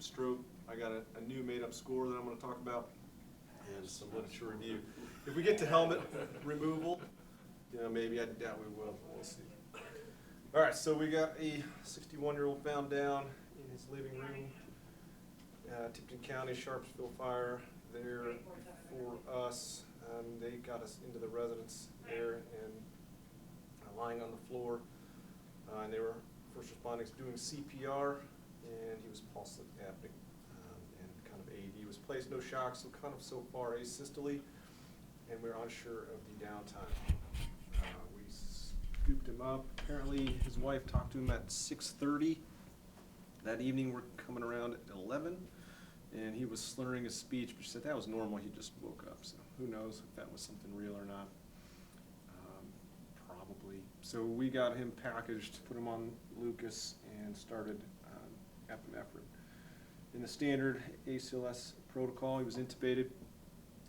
stroke. I got a new made-up score that I'm going to talk about and some literature review. If we get to helmet removal, you know, maybe, I doubt we will, but we'll see. All right, so we got a 61-year-old found down in his living room. Tipton County Sharpsville Fire there for us. They got us into the residence there and lying on the floor. And they were first responders doing CPR, and he was pulse apneic and kind of AED was placed. No shock, so kind of so far asystole, and we're unsure of the downtime. We scooped him up. Apparently, his wife talked to him at 6:30. That evening, we're coming around at 11, and he was slurring his speech, but she said that was normal. He just woke up, so who knows if that was something real or not. Probably. So we got him packaged, put him on Lucas, and started epinephrine. In the standard ACLS protocol, he was intubated,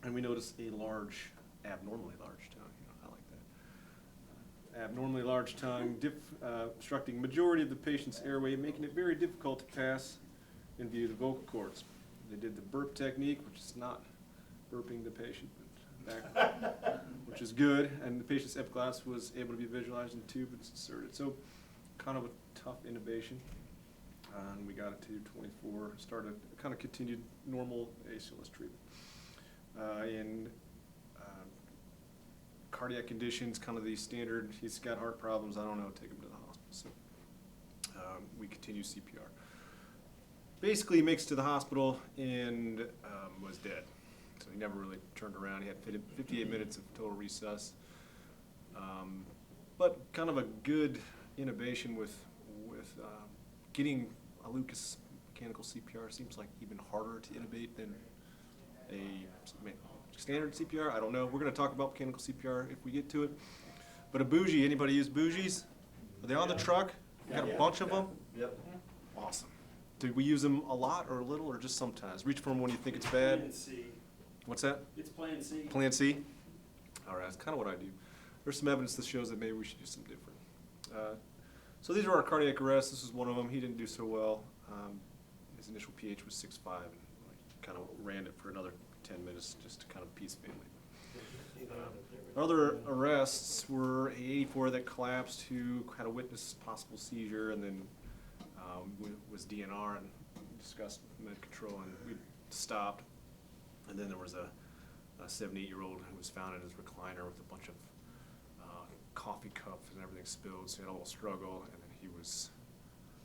and we noticed a large, abnormally large tongue. You know, I like that. Abnormally large tongue, obstructing majority of the patient's airway, making it very difficult to pass and view the vocal cords. They did the burp technique, which is not burping the patient, but which is good, and the patient's epiglottis was able to be visualized in the tube and inserted. So kind of a tough intubation. And we got it to 24, started, kind of continued normal ACLS treatment. In cardiac conditions, kind of the standard, he's got heart problems, I don't know, take him to the hospital. So we continue CPR. Basically, he makes it to the hospital and was dead. So he never really turned around. He had 58 minutes of total resus. But kind of a good intubation with getting a Lucas mechanical CPR seems like even harder to intubate than a standard CPR. I don't know. We're going to talk about mechanical CPR if we get to it. But a bougie, anybody use bougies? Are they on the truck? We got a bunch of them? Yep. Awesome. Do we use them a lot or a little or just sometimes? Reach for them when you think it's bad. Plan C. What's that? It's Plan C. Plan C? All right, that's kind of what I do. There's some evidence that shows that maybe we should do something different. So these are our cardiac arrests. This is one of them. He didn't do so well. His initial pH was 6.5, and I kind of ran it for another 10 minutes just to kind of peace family. Other arrests were a 84 that collapsed who had a witness possible seizure, and then was DNR and discussed med control, and we stopped. And then there was a 78-year-old who was found in his recliner with a bunch of coffee cups and everything spilled, so he had a little struggle, and then he was...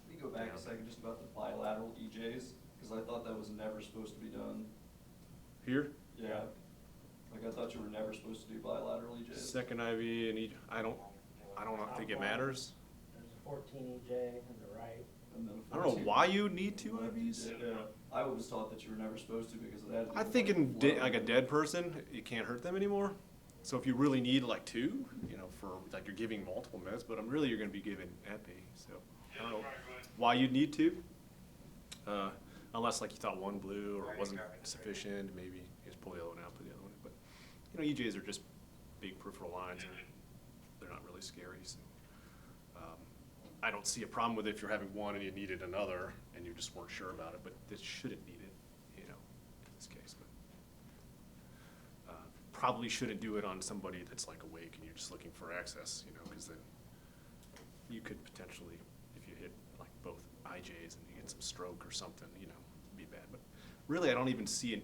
Can you go back a second just about the bilateral EJs? Because I thought that was never supposed to be done. Here? Yeah. Like I thought you were never supposed to do bilateral EJs. Second IV and each, I don't think it matters. There's a 14 EJ on the right. And then I don't know why you need 2 IVs. Yeah. I was taught that you were never supposed to because of that. I think in like a dead person, it can't hurt them anymore. So if you really need like 2, you know, for like you're giving multiple meds, but really you're going to be giving epi. So I don't know why you'd need 2, unless like you thought one blew or wasn't sufficient. Maybe you just pull the other one out, put the other one in. But you know, EJs are just big peripheral lines, and they're not really scary. So I don't see a problem with it if you're having one and you needed another and you just weren't sure about it. But this shouldn't need it, you know, in this case. But probably shouldn't do it on somebody that's like awake and you're just looking for access, you know, because then you could potentially, if you hit like both IJs and you get some stroke or something, you know, be bad. But really, I don't even see a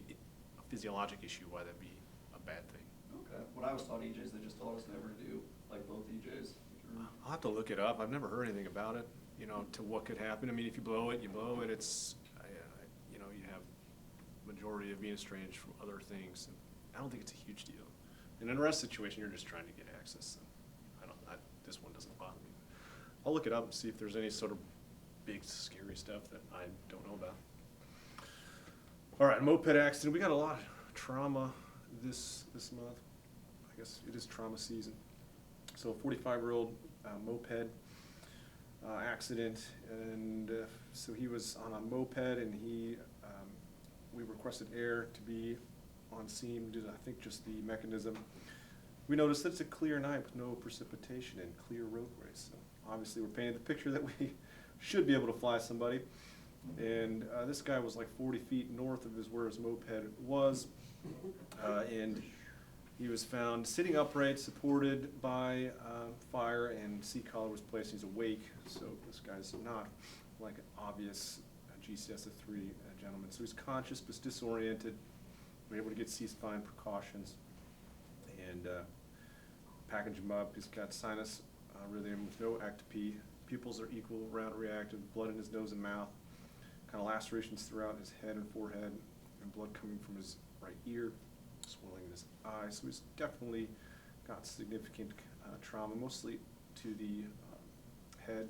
physiologic issue why that'd be a bad thing. Okay. When I was taught EJs, they just told us never to do like both EJs. I'll have to look it up. I've never heard anything about it, you know, to what could happen. I mean, if you blow it, you blow it. It's, you know, you have majority of venous drainage from other things. And I don't think it's a huge deal. In an arrest situation, you're just trying to get access. And this one doesn't bother me. I'll look it up and see if there's any sort of big, scary stuff that I don't know about. All right, moped accident. We got a lot of trauma this month. I guess it is trauma season. So a 45-year-old moped accident, and so he was on a moped, and we requested air to be on scene, did I think just the mechanism. We noticed that it's a clear night with no precipitation and clear roadways. So obviously we're painting the picture that we should be able to fly somebody. And this guy was like 40 feet north of where his moped was. And he was found sitting upright, supported by fire, and seat collar was placed. He's awake, so this guy's not like an obvious GCS-3 gentleman. So he's conscious but disoriented. We're able to get C-spine precautions and package him up. He's got sinus rhythm with no ectopy. Pupils are equal, round, reactive, blood in his nose and mouth, kind of lacerations throughout his head and forehead, and blood coming from his right ear, swelling in his eye. So he's definitely got significant trauma, mostly to the head,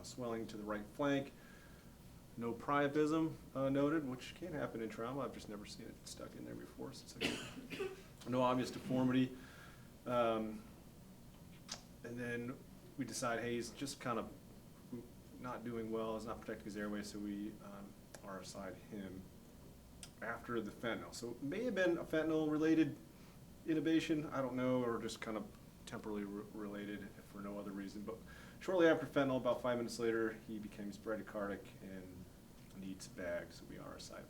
swelling to the right flank. No priapism noted, which can happen in trauma. I've just never seen it stuck in there before. So it's like no obvious deformity. And then we decide, hey, he's just kind of not doing well. He's not protecting his airway, so we are aside him after the fentanyl. So it may have been a fentanyl-related intubation, I don't know, or just kind of temporarily related for no other reason. But shortly after fentanyl, about 5 minutes later, he became bradycardic and needs bags, so we are aside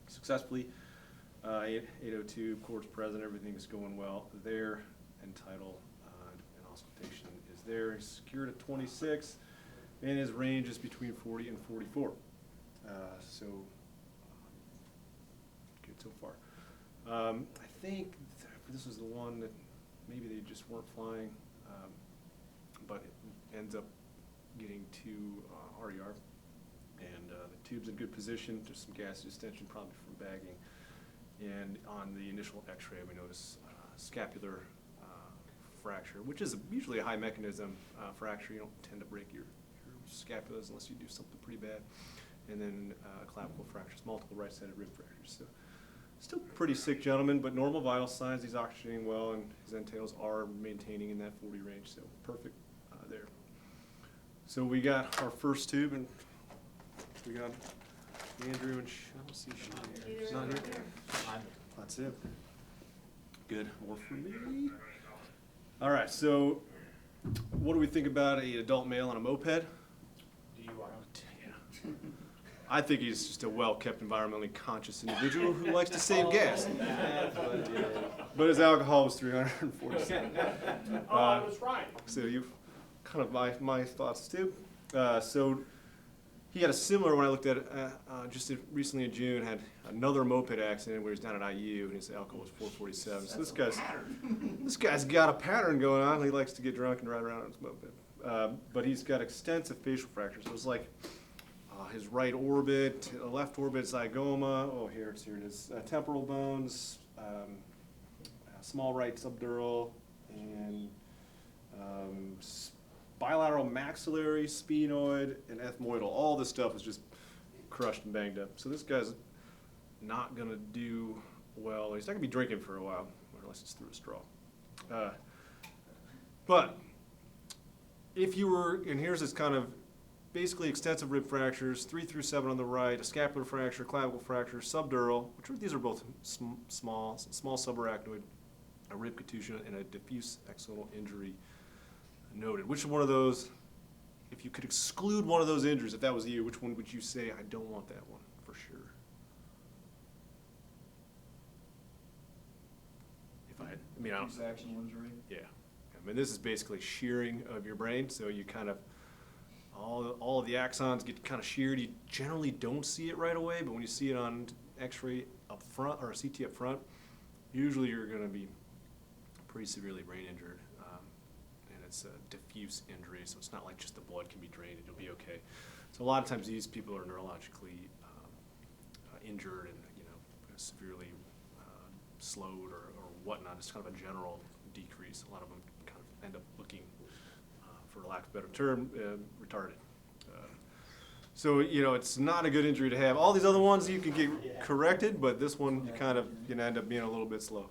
successfully. 802 court's present, everything is going well there, and title and auscultation is there. He's secured at 26, and his range is between 40 and 44. So good so far. I think this was the one that maybe they just weren't flying, but it ends up getting to RER. And the tube's in good position. There's some gas distension, probably from bagging. And on the initial x-ray, we notice scapular fracture, which is usually a high mechanism fracture. You don't tend to break your scapulas unless you do something pretty bad. And then clavicle fractures, multiple right-sided rib fractures. So still pretty sick gentleman, but normal vital signs. He's oxygenating well, and his end-tails are maintaining in that 40 range, so perfect there. So we got our first tube, and we got Andrew and I don't see Sean here. She's not here. That's it. Good. More for me. All right. So, what do we think about an adult male on a moped? Do you want Yeah. I think he's just a well-kept, environmentally conscious individual who likes to save gas. But his alcohol was 347. I was right. So you've kind of my thoughts too. So he had a similar, when I looked at it just recently in June, had another moped accident where he was down at IU and his alcohol was 447. So this guy's got a pattern going on. He likes to get drunk and ride around on his moped. But he's got extensive facial fractures. It was like his right orbit, left orbit zygoma. Oh, here it is. Temporal bones, small right subdural, and bilateral maxillary, sphenoid, and ethmoidal. All this stuff is just crushed and banged up. So this guy's not going to do well. He's not going to be drinking for a while, unless it's through a straw. But if you were, and here's this kind of basically extensive rib fractures, 3 through 7 on the right, a scapular fracture, clavicle fracture, subdural, these are both small subarachnoid, a rib contusion, and a diffuse axonal injury noted. Which one of those, if you could exclude one of those injuries, if that was you, which one would you say, I don't want that one for sure? If I mean, I don't. Diffuse axonal injury. Yeah. I mean, this is basically shearing of your brain, so you kind of, all of the axons get kind of sheared. You generally don't see it right away, but when you see it on x-ray up front, or a CT up front, usually you're going to be pretty severely brain injured. It's a diffuse injury, so it's not like just the blood can be drained and you'll be okay. So a lot of times these people are neurologically injured and severely slowed or whatnot. It's kind of a general decrease. A lot of them kind of end up looking, for lack of a better term, retarded. So it's not a good injury to have. All these other ones you can get corrected, but this one you kind of end up being a little bit slow.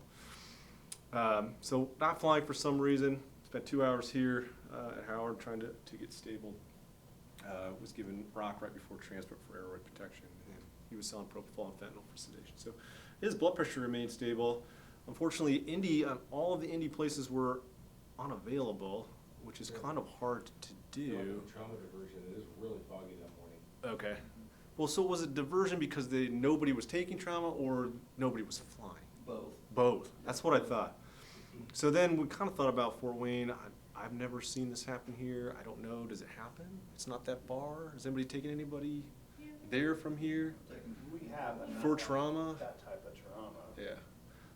So not flying for some reason. Spent 2 hours here at Howard trying to get stable. Was given rock right before transport for airway protection, and he was selling propofol and fentanyl for sedation. So his blood pressure remained stable. Unfortunately, all of the Indy places were unavailable, which is kind of hard to do. Trauma diversion, it is really foggy that morning. Okay. Well, so was it diversion because nobody was taking trauma or nobody was flying? Both. Both. That's what I thought. So then we kind of thought about Fort Wayne. I've never seen this happen here. I don't know. Does it happen? It's not that far. Has anybody taken anybody there from here We have enough for trauma? that type of trauma. Yeah.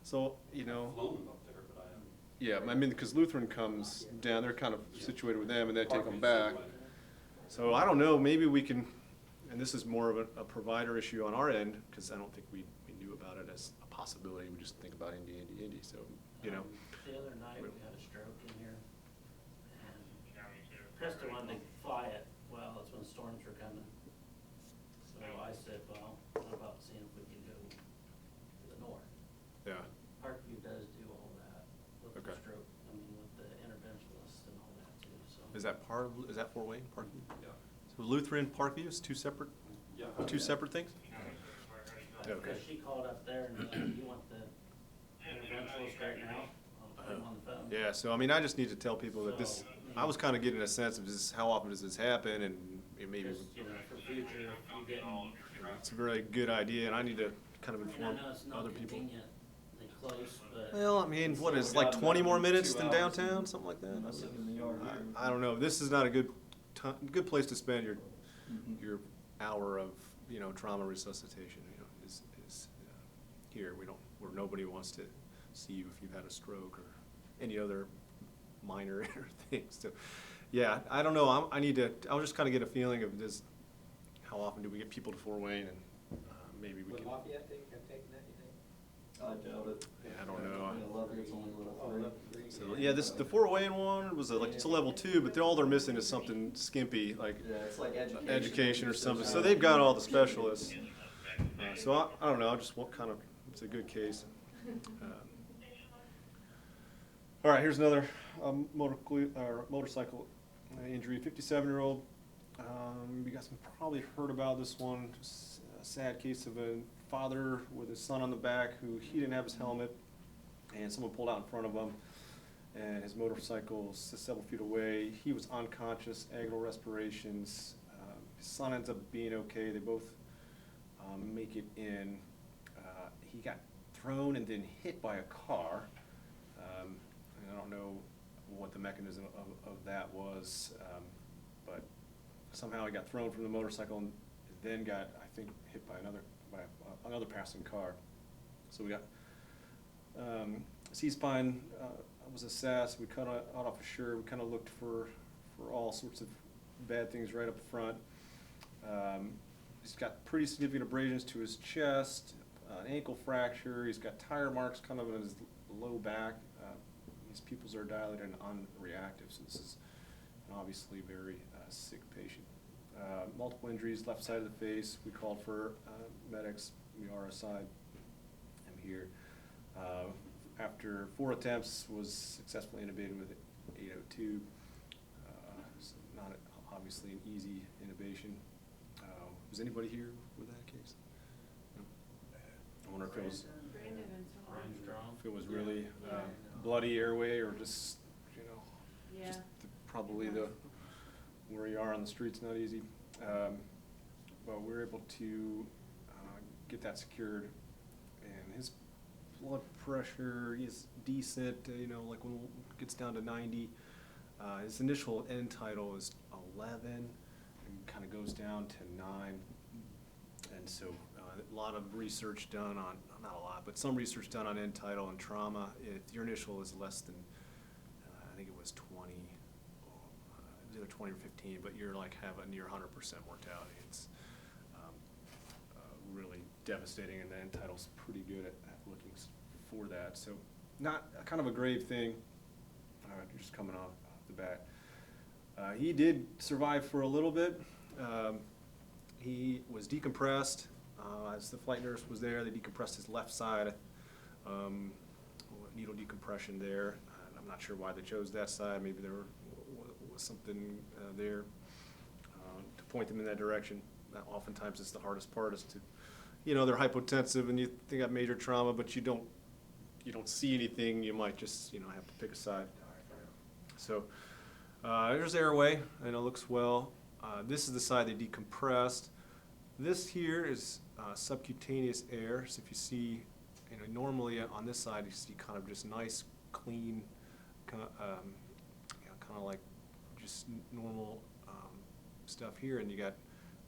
So, you know. Flown them up there, but I haven't. Yeah, I mean, because Lutheran comes down, they're kind of situated with them and they take them back. So I don't know, maybe we can, and this is more of a provider issue on our end, because I don't think we knew about it as a possibility. We just think about Indy, so, you know. The other night, we had a stroke in here, and Krista wanted to fly it, well, it's when storms were coming. So I said, well, what about seeing if we can go to the north? Yeah. Parkview does do all that with the Okay. stroke, I mean, with the interventionalists and all that too, so. Is that Fort Wayne, Parkview? Yeah. So Lutheran, Parkview is two separate things? Okay. Because she called up there and said, you want the interventionalist right now? I'll put him on the phone. Yeah, so I mean, I just need to tell people that this, I was kind of getting a sense of this, how often does this happen, and maybe Just, you know, for future, if you get, it's a very good idea, and I need to kind of and I inform know it's not other people. conveniently close, but. Well, I mean, what is, like 20 more minutes than downtown, something like that? I mean, Sitting in the yard. I don't know, this is not a good place to spend your hour of, you know, trauma resuscitation, you know, is here. Where nobody wants to see you if you've had a stroke or any other minor things. So, yeah, I don't know, I'll just kind of get a feeling of this, how often do we get people to Fort Wayne, and maybe we Would can. Lafayette have taken that, you think? I doubt it. Yeah, I don't know. Yeah, Lafayette's only level 3. So, yeah, the Fort Wayne one was it's a level 2, but all they're missing is something skimpy, like Yeah, it's like education or something. So they've got all the specialists. So I don't know. I just want kind of, it's a good case. All right, here's another motorcycle injury. 57-year-old. You guys have probably heard about this one. Just a sad case of a father with his son on the back who he didn't have his helmet, and someone pulled out in front of him, and his motorcycle was several feet away. He was unconscious, agonal respirations. His son ends up being okay. They both make it in. He got thrown and then hit by a car. And I don't know what the mechanism of that was, but somehow he got thrown from the motorcycle and then got, I think, hit by another passing car. So we got C-spine was assessed. We cut off a shirt. We kind of looked for all sorts of bad things right up front. He's got pretty significant abrasions to his chest, an ankle fracture. He's got tire marks kind of in his low back. His pupils are dilated and unreactive, so this is an obviously very sick patient. Multiple injuries, left side of the face. We called for medics. We RSI'd him here. After 4 attempts, was successfully intubated with 802. So not obviously an easy intubation. Was anybody here with that case? No? I wonder if it was, if it was really bloody airway or just, you know, Yeah. just probably where you are on the street's not easy. But we were able to get that secured, and his blood pressure is decent, you know, like when it gets down to 90. His initial end tidal is 11 and kind of goes down to 9. And so a lot of research done on, not a lot, but some research done on end tidal and trauma. If your initial is less than, I think it was 20, it was either 20 or 15, but you're like have a near 100% mortality. It's really devastating, and the end tidal's pretty good at looking for that. So not kind of a grave thing, just coming off the bat. He did survive for a little bit. He was decompressed. As the flight nurse was there, they decompressed his left side, needle decompression there. I'm not sure why they chose that side. Maybe there was something there to point them in that direction. Oftentimes it's the hardest part is to, you know, they're hypotensive and they got major trauma, but you don't see anything. You might just, you know, have to pick a side. So there's airway, and it looks well. This is the side they decompressed. This here is subcutaneous air. So if you see, normally on this side you see kind of just nice, clean, kind of like just normal stuff here, and you got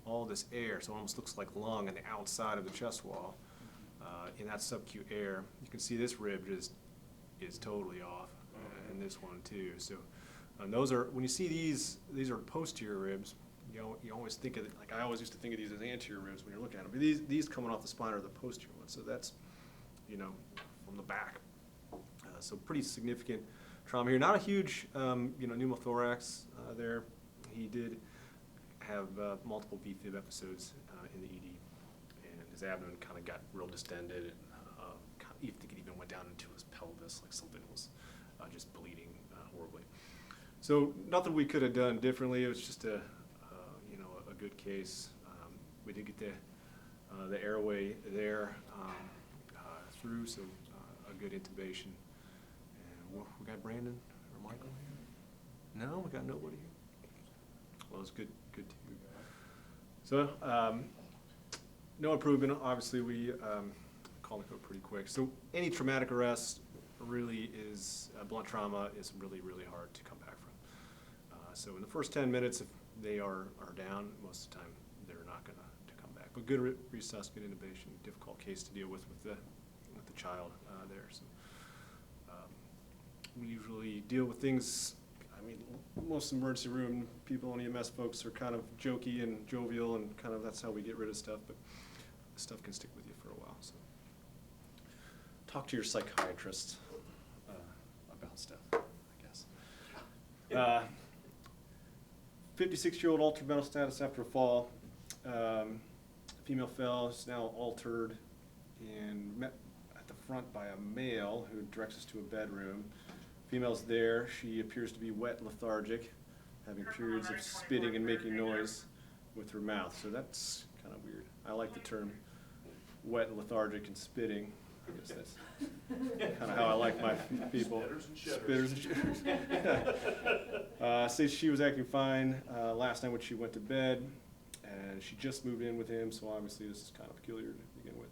all this air, so it almost looks like lung on the outside of the chest wall. In that subcu air, you can see this rib just is totally off, and this one too. So those are, when you see these are posterior ribs. You always think of it, like I always used to think of these as anterior ribs when you're looking at them. But these coming off the spine are the posterior ones. So that's, from the back. So pretty significant trauma here. Not a huge, pneumothorax there. He did have multiple VFib episodes in the ED, and his abdomen kind of got real distended, and you think it even went down into his pelvis, like something was just bleeding horribly. So nothing we could have done differently. It was just a good case. We did get the airway there through, so a good intubation. And we got Brandon or Michael here? No, we got nobody here. Well, it's good too. So no improvement. Obviously, we called the code pretty quick. So any traumatic arrest really is blunt trauma is really hard to come back from. So in the first 10 minutes, if they are down, most of the time they're not going to come back. But good resus, good intubation, difficult case to deal with the child there. So we usually deal with things. I mean, most emergency room people and EMS folks are kind of jokey and jovial, and kind of that's how we get rid of stuff. But stuff can stick with you for a while. So talk to your psychiatrist about stuff, I guess. 56-year-old altered mental status after a fall. Female fell, is now altered, and met at the front by a male who directs us to a bedroom. Female's there. She appears to be wet and lethargic, having periods of spitting and making noise with her mouth. So that's kind of weird. I like the term wet and lethargic and spitting. I guess that's kind of how I like my people. Spitters and shitters. Says she was acting fine last night when she went to bed, and she just moved in with him, so obviously this is kind of peculiar to begin with.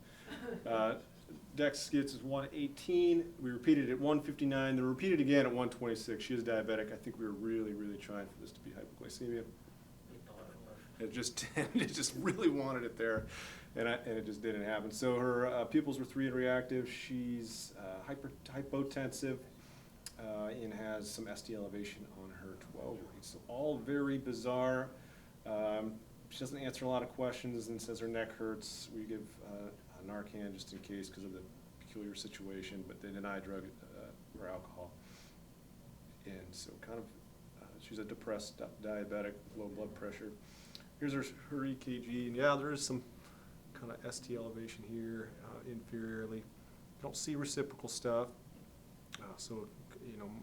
Dex skits is 118. We repeated at 159. Then repeated again at 126. She is diabetic. I think we were really trying for this to be hypoglycemia. It just really wanted it there, and it just didn't happen. So her pupils were 3 and reactive. She's hypotensive and has some ST elevation on her 12 read. So all very bizarre. She doesn't answer a lot of questions and says her neck hurts. We give Narcan just in case because of the peculiar situation, but they deny drug or alcohol. And so kind of, she's a depressed diabetic, low blood pressure. Here's her EKG, and yeah, there is some kind of ST elevation here inferiorly. Don't see reciprocal stuff, so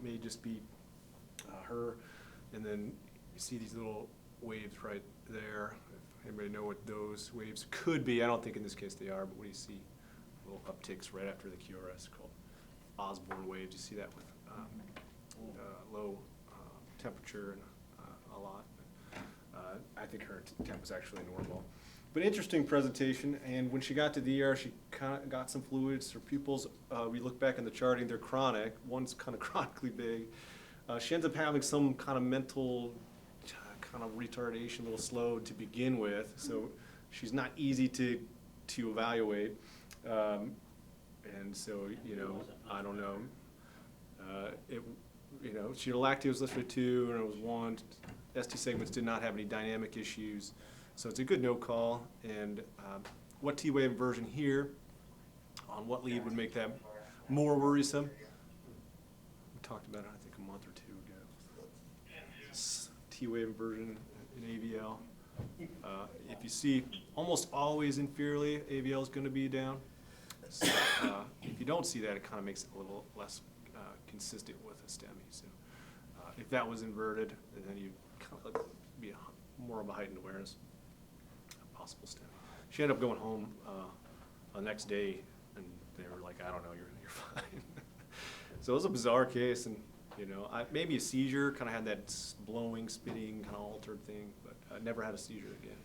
may just be her. And then you see these little waves right there. If anybody know what those waves could be, I don't think in this case they are, but when you see little upticks right after the QRS called Osborne waves, you see that with low temperature and a lot. I think her temp was actually normal. But interesting presentation, and when she got to the ER, she kind of got some fluids. Her pupils, we look back in the charting, they're chronic. One's kind of chronically big. She ends up having some kind of mental kind of retardation, a little slow to begin with, so she's not easy to evaluate. And so, I don't know. She had a lactose lister 2, and it was 1. ST segments did not have any dynamic issues. So it's a good no call. And what T-wave inversion here on what lead would make that more worrisome? We talked about it, I think, a month or 2 ago. T-wave inversion in AVL. If you see almost always inferiorly, AVL is going to be down. So if you don't see that, it kind of makes it a little less consistent with a STEMI. So if that was inverted, then you kind of be more of a heightened awareness of possible STEMI. She ended up going home the next day, and they were like, I don't know, you're fine. So it was a bizarre case, and maybe a seizure, kind of had that blowing, spitting, kind of altered thing, but I never had a seizure again.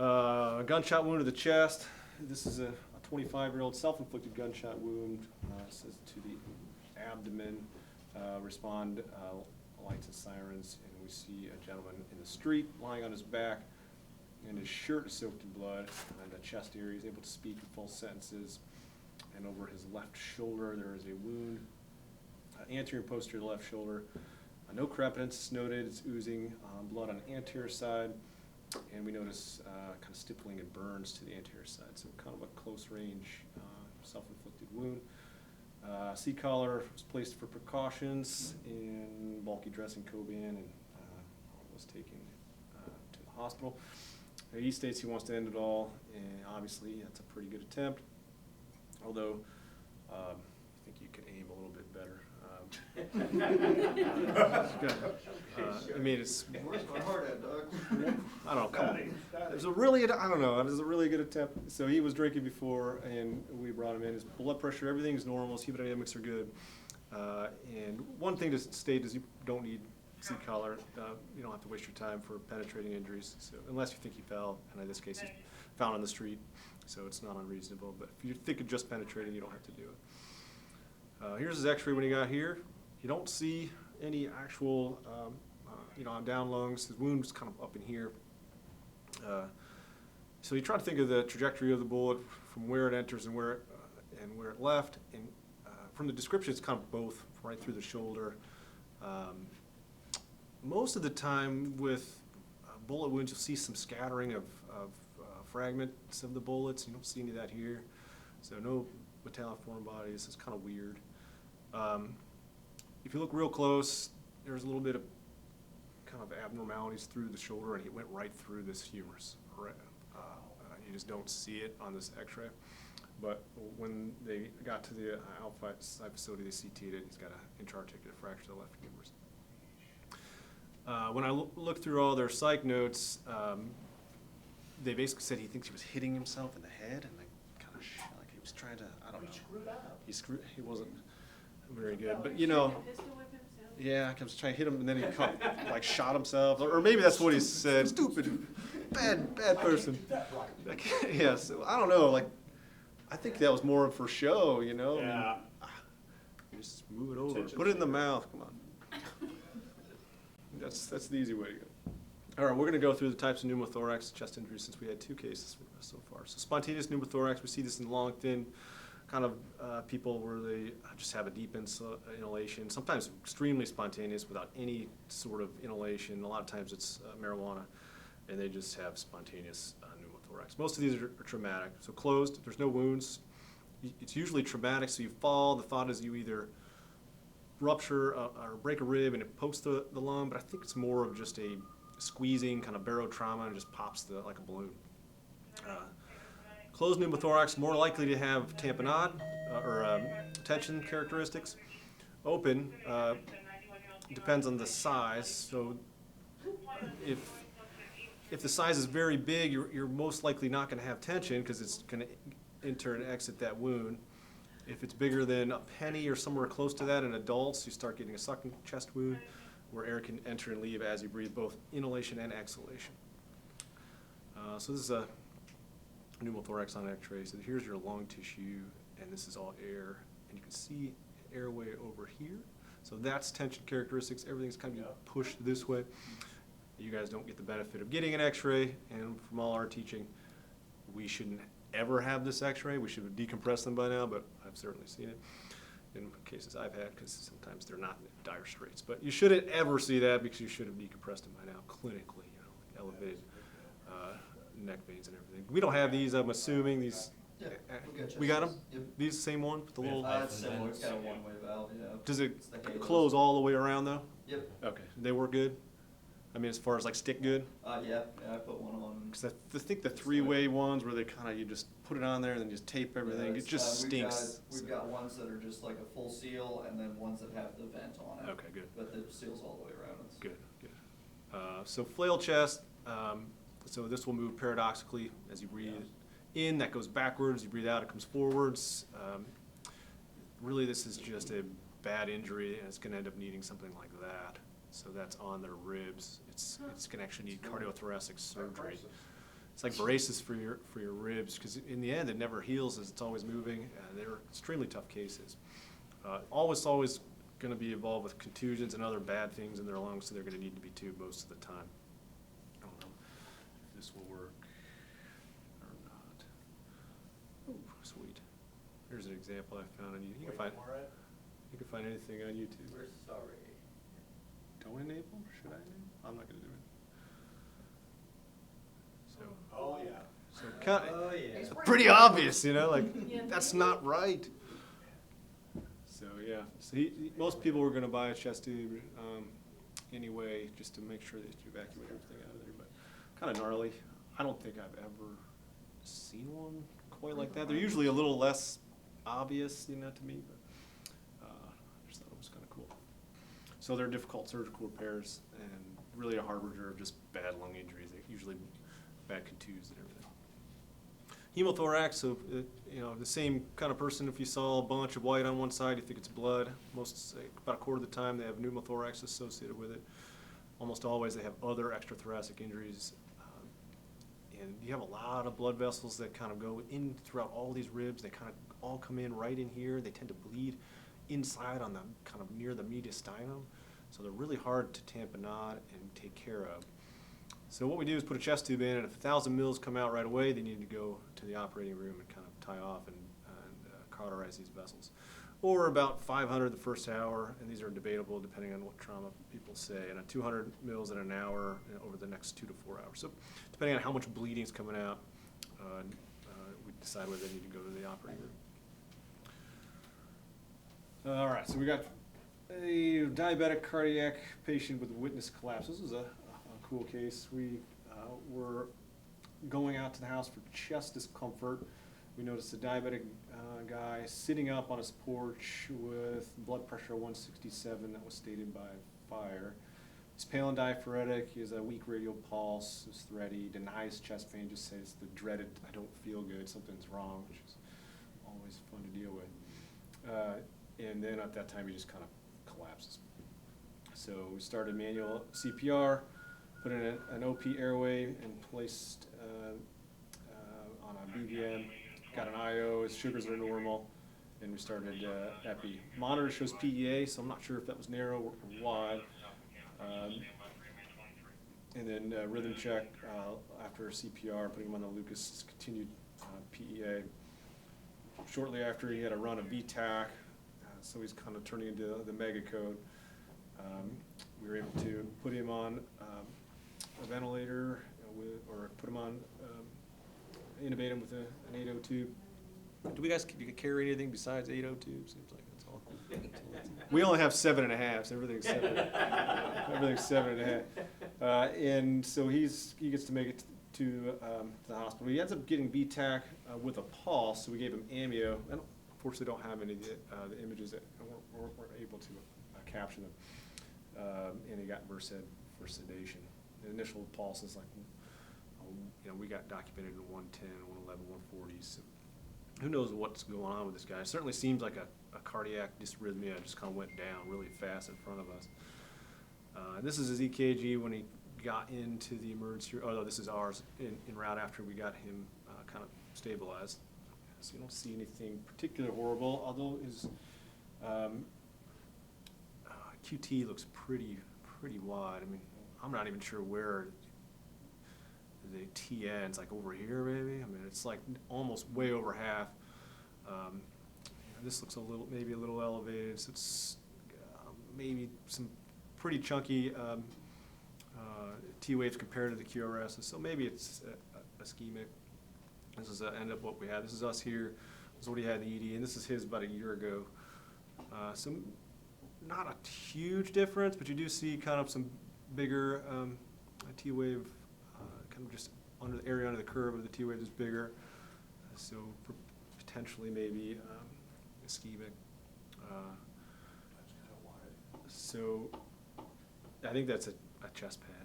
A gunshot wound to the chest. This is a 25-year-old self-inflicted gunshot wound. It says to the abdomen. Respond lights and sirens, and we see a gentleman in the street lying on his back, and his shirt is soaked in blood, and the chest area. He's able to speak in full sentences, and over his left shoulder there is a wound, anterior and posterior left shoulder. No crepitance noted. It's oozing blood on the anterior side, and we notice kind of stippling and burns to the anterior side. So kind of a close range self-inflicted wound. Seat collar was placed for precautions, and bulky dressing Coban, and was taken to the hospital. He states he wants to end it all, and obviously that's a pretty good attempt, although I think you could aim a little bit better. I mean, it's, Where's my heart at, Doug? I don't know, come on. It was a really, I don't know, it was a really good attempt. So he was drinking before, and we brought him in. His blood pressure, everything's normal, his hemodynamics are good. And one thing to state is you don't need seat collar. You don't have to waste your time for penetrating injuries, so unless you think he fell, and in this case he's found on the street, so it's not unreasonable. But if you think of just penetrating, you don't have to do it. Here's his x-ray when he got here. You don't see any actual, down lungs. His wound was kind of up in here. So you try to think of the trajectory of the bullet from where it enters and where it left. And from the description, it's kind of both, right through the shoulder. Most of the time with bullet wounds, you'll see some scattering of fragments of the bullets. You don't see any of that here. So no metallic foreign bodies. It's kind of weird. If you look real close, there's a little bit of kind of abnormalities through the shoulder, and it went right through this humerus. You just don't see it on this x-ray. But when they got to the Alpha site facility, they CT'd it. He's got an intra-articular fracture of the left humerus. When I looked through all their psych notes, they basically said he thinks he was hitting himself in the head, and kind of like he was trying to, I don't know. He wasn't very good, but yeah, I was trying to hit him, and then he like shot himself, or maybe that's what he said. Stupid, bad person. Yeah, so I don't know. Like, I think that was more for show, you know. Yeah. I mean, just move it over, put it in the mouth. Come on. That's the easy way to go. All right, we're going to go through the types of pneumothorax chest injuries since we had 2 cases so far. So spontaneous pneumothorax, we see this in long, thin kind of people where they just have a deep inhalation, sometimes extremely spontaneous without any sort of inhalation. A lot of times it's marijuana, and they just have spontaneous pneumothorax. Most of these are traumatic. So closed, there's no wounds. It's usually traumatic, so you fall. The thought is you either rupture or break a rib and it pokes the lung, but I think it's more of just a squeezing kind of barotrauma and just pops like a balloon. Closed pneumothorax, more likely to have tamponade or tension characteristics. Open, depends on the size. So if the size is very big, you're most likely not going to have tension because it's going to enter and exit that wound. If it's bigger than a penny or somewhere close to that in adults, you start getting a sucking chest wound where air can enter and leave as you breathe, both inhalation and exhalation. So this is a pneumothorax on x-ray. So here's your lung tissue, and this is all air. And you can see airway over here. So that's tension characteristics. Everything's kind of pushed this way. You guys don't get the benefit of getting an x-ray, and from all our teaching, we shouldn't ever have this x-ray. We should have decompressed them by now, but I've certainly seen it in cases I've had because sometimes they're not in dire straits. But you shouldn't ever see that because you should have decompressed them by now clinically, elevated neck veins and everything. We don't have these, I'm assuming. These. Yeah, we got them? Yep. These same one with the little. It's similar. It's got a one-way valve. Yeah. Does it It's the halos. close all the way around though? Yep. Okay. They work good? I mean, as far as like stick good? Yeah, I put one on. Because I think the 3-way ones where they kind of, you just put it on there and then just tape everything, it just stinks. We've got ones that are just like a full seal, and then ones that have the vent on it. Okay, good. But the seal's all the way around. Good, good. So flail chest, so this will move paradoxically as you breathe in, that goes backwards, you breathe out, it comes forwards. Really, this is just a bad injury, and it's going to end up needing something like that. So that's on their ribs. It's going to actually need cardiothoracic surgery. it's like braces for your ribs, because in the end, it never heals as it's always moving, and they're extremely tough cases. Always going to be involved with contusions and other bad things in their lungs, so they're going to need to be tubed most of the time. I don't know if this will work or not. Oh, sweet. Here's an example I found on YouTube. You can find anything on YouTube. We're sorry. Don't enable? Should I enable? I'm not going to do it. So, Oh, yeah. so kind Oh, of, yeah. it's pretty obvious, you know, like, that's not right. So, yeah, so most people were going to buy a chest tube anyway, just to make sure that you evacuate everything out of there, but kind of gnarly. I don't think I've ever seen one quite like that. They're usually a little less obvious, you know, to me, but I just thought it was kind of cool. So they're difficult surgical repairs and really a harbinger of just bad lung injuries, usually bad contusions and everything. Hemothorax, so you know, the same kind of person. If you saw a bunch of white on one side, you think it's blood. About a quarter of the time, they have pneumothorax associated with it. Almost always, they have other extrathoracic injuries. And you have a lot of blood vessels that kind of go in throughout all these ribs. They kind of all come in right in here. They tend to bleed inside on the kind of near the mediastinum. So they're really hard to tamponade and take care of. So what we do is put a chest tube in, and if 1,000 mils come out right away, they need to go to the operating room and kind of tie off and cauterize these vessels. Or about 500 the first hour, and these are debatable depending on what trauma people say, and 200 mils in an hour over the next 2 to 4 hours. So depending on how much bleeding is coming out, we decide whether they need to go to the operating room. All right, so we got a diabetic cardiac patient with witness collapse. This is a cool case. We were going out to the house for chest discomfort. We noticed a diabetic guy sitting up on his porch with blood pressure 167 that was stated by fire. He's pale and diaphoretic. He has a weak radial pulse. He's thready. Denies chest pain. Just says the dreaded, I don't feel good, something's wrong, which is always fun to deal with. And then at that time, he just kind of collapses. So we started manual CPR, put in an OP airway, and placed on a BVM. Got an IO, his sugars are normal, and we started epi. Monitor shows PEA, so I'm not sure if that was narrow or wide. And then rhythm check after CPR, putting him on the Lucas, continued PEA. Shortly after, he had a run of VTAC, so he's kind of turning into the mega code. We were able to put him on a ventilator, or put him on, intubate him with an 8O tube. Do we guys carry anything besides 8O tubes? Seems like that's all. We only have 7.5s. Everything's 7. Everything's 7.5. And so he gets to make it to the hospital. He ends up getting VTAC with a pulse, so we gave him amio. I unfortunately don't have any of the images that weren't able to capture them. And he got Versed for sedation. The initial pulse is like, we got documented in 110, 111, 140. So who knows what's going on with this guy? It certainly seems like a cardiac dysrhythmia just kind of went down really fast in front of us. This is his EKG when he got into the emergency room. Oh, no, this is ours in route after we got him kind of stabilized. So you don't see anything particularly horrible, although his QT looks pretty wide. I mean, I'm not even sure where the TN's, like over here maybe. I mean, it's like almost way over half. This looks maybe a little elevated, so it's maybe some pretty chunky T waves compared to the QRS. So maybe it's ischemic. This is end up what we had. This is us here. This is what he had in the ED, and this is his about a year ago. So not a huge difference, but you do see kind of some bigger T wave, kind of just under the area under the curve of the T wave is bigger. So potentially maybe ischemic. So I think that's a chest pad.